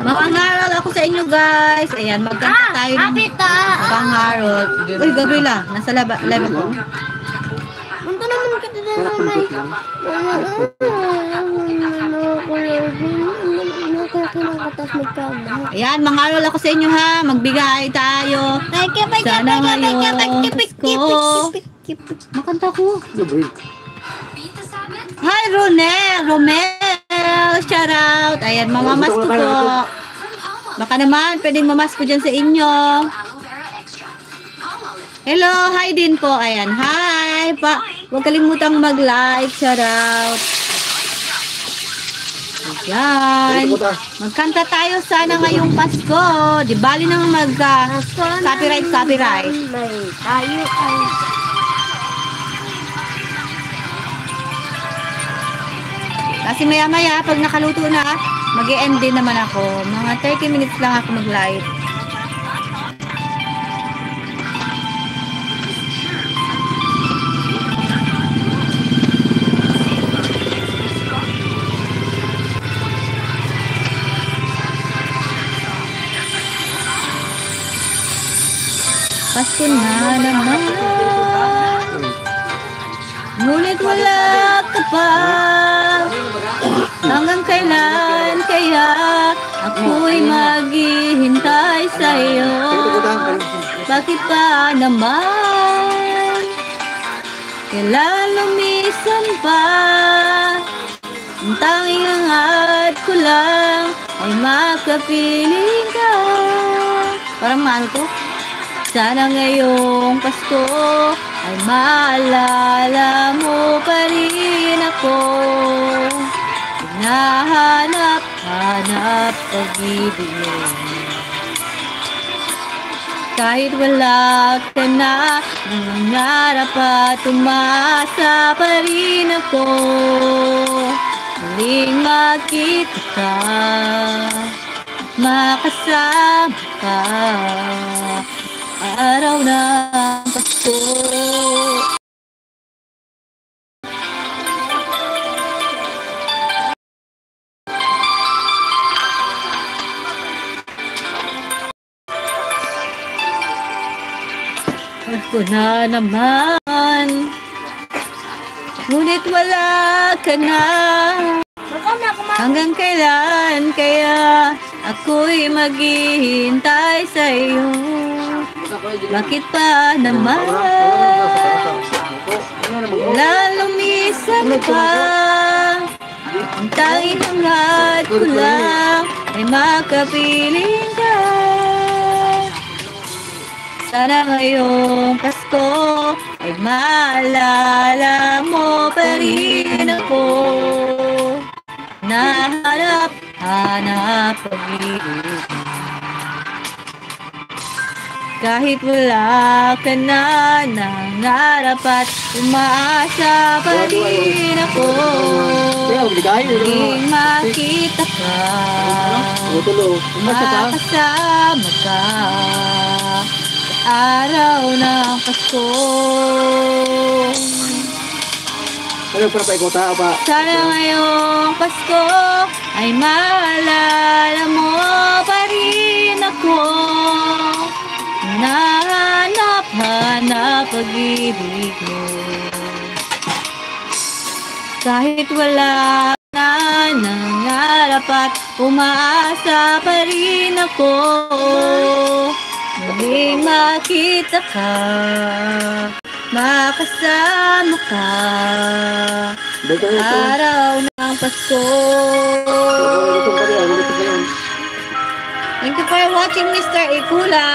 Makangarot ako sa inyo guys. Ayan, magkanta tayo ng makangarot. Uy, Gabriela, nasa live ako. Punta naman kita na may ayan, mangarol ako sa inyo ha. Magbigay tayo. Sana ngayon Pasko. Makanta ko. Hi, Romel, shout out. Ayan, mamamas ko po. Baka naman, pwedeng mamas ko dyan sa inyo. Hello, hi din po. Ayan, hi. Huwag kalimutang mag-like, shout out. Ayan. Magkanta tayo sana ngayong Pasko. Di bali nang copyright. Tayo ay Kasi maya-maya, pag nakaluto na, mag-e-end din naman ako. Mga 30 minutes lang ako mag-live. Pasko na naman. Ngunit wala ka pa. Hanggang kailan kaya ako'y maghihintay sa'yo? Bakit pa naman? Kailan lumisan pa? Ang tanging hangad ko lang ay makapiling ka. Parang maano to? Sana ngayong Pasko ay maalala mo pa rin ako. Hinahanap pag-ibig mo. Kahit wala ka na, nangangarap at umasa pa rin ako. Muling makita ka, makasama ka, araw ng Pasko. Pasko na naman, ngunit wala ka na. Hanggang kailan kaya ako'y maghihintay sa iyo? Bakit pa naman? Lalumisan pa. Ang tanging hangad ko lang ay makapiling ka. Sana ngayong Pasko ay maalala mo pa rin ako. Hanap pag-ibig. Kahit wala ka na, nangarap at umaasa pa rin ako. Muling makita ka, makasama ka sa araw ng Pasko. Sana ngayong Pasko ay maalala mo pa rin ako. Hanap pag-ibig mo. Kahit wala na, nangarap at umaasa pa rin ako. Muling makita ka, makasama ka, araw ng Pasko. Thank you for watching, Mr. Ikula.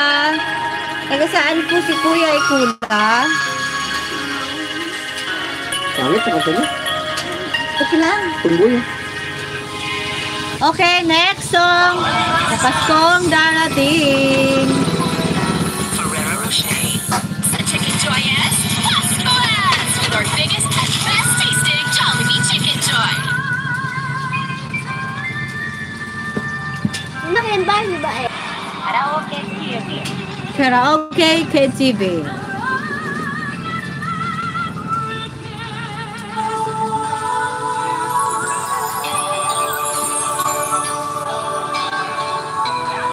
Taga saan po si Kuya Ikula? Pangit, nakasama. Okay lang. Tunggoy. Okay, next song. Sa Paskong darating. Ferrero Rocher. Sa Chicken Joyous, Paskolas! With our biggest and best tasting Jollibee Chicken Joy. Nakin ba ba eh? Karaoke KTV.